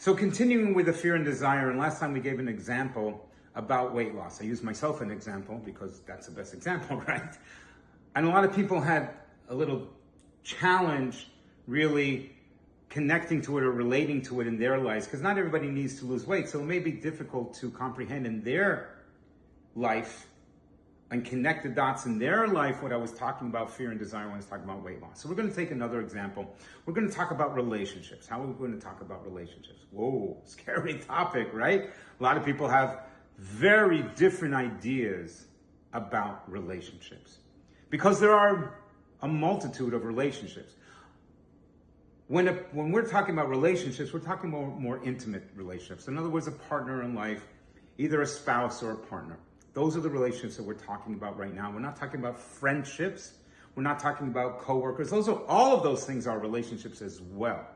So continuing with the fear and desire, and last time we gave an example about weight loss. I used myself as an example because that's the best example, right? And a lot of people had a little challenge really connecting to it or relating to it in their lives, because not everybody needs to lose weight. So it may be difficult to comprehend in their life and connect the dots in their life what I was talking about fear and desire when I was talking about weight loss. So we're going to take another example. We're going to talk about relationships. How are we going to talk about relationships? Whoa, scary topic, right? A lot of people have very different ideas about relationships because there are a multitude of relationships. When we're talking about relationships, we're talking about more intimate relationships. In other words, a partner in life, either a spouse or a partner. Those are the relationships that we're talking about right now. We're not talking about friendships. We're not talking about coworkers. All of those things are relationships as well.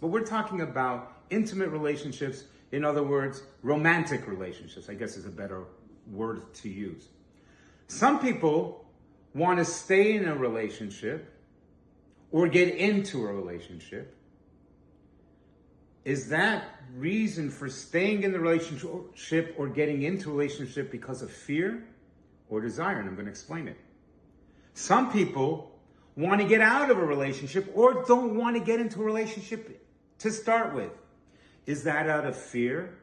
But we're talking about intimate relationships. In other words, romantic relationships, I guess is a better word to use. Some people want to stay in a relationship or get into a relationship. Is that reason for staying in the relationship or getting into a relationship because of fear or desire? And I'm going to explain it. Some people want to get out of a relationship or don't want to get into a relationship to start with. Is that out of fear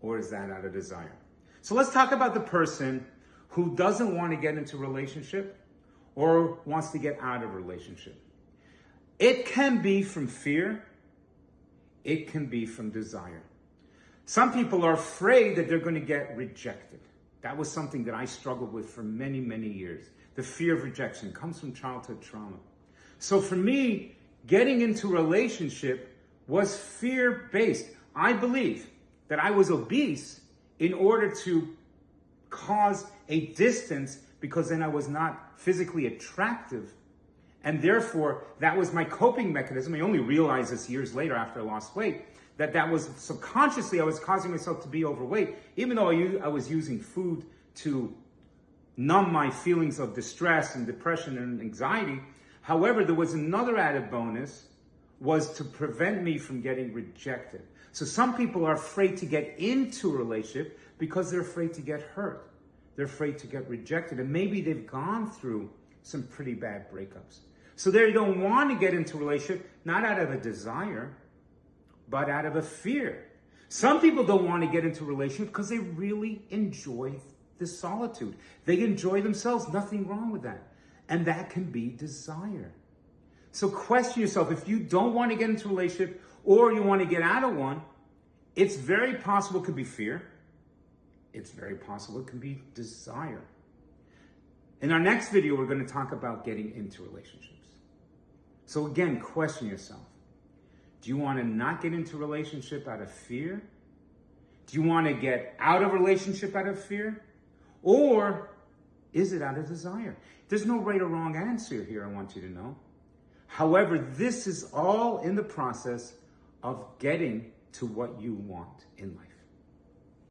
or is that out of desire? So let's talk about the person who doesn't want to get into a relationship or wants to get out of a relationship. It can be from fear. It can be from desire. Some people are afraid that they're going to get rejected. That was something that I struggled with for many, many years. The fear of rejection comes from childhood trauma. So for me, getting into a relationship was fear-based. I believe that I was obese in order to cause a distance because then I was not physically attractive. And therefore, that was my coping mechanism. I only realized this years later after I lost weight, that was subconsciously I was causing myself to be overweight, even though I was using food to numb my feelings of distress and depression and anxiety. However, there was another added bonus, was to prevent me from getting rejected. So some people are afraid to get into a relationship because they're afraid to get hurt. They're afraid to get rejected. And maybe they've gone through some pretty bad breakups. So they don't want to get into a relationship, not out of a desire, but out of a fear. Some people don't want to get into a relationship because they really enjoy the solitude. They enjoy themselves, nothing wrong with that. And that can be desire. So question yourself, if you don't want to get into a relationship or you want to get out of one, it's very possible it could be fear. It's very possible it can be desire. In our next video, we're going to talk about getting into relationships. So again, question yourself. Do you want to not get into a relationship out of fear? Do you want to get out of a relationship out of fear? Or is it out of desire? There's no right or wrong answer here, I want you to know. However, this is all in the process of getting to what you want in life.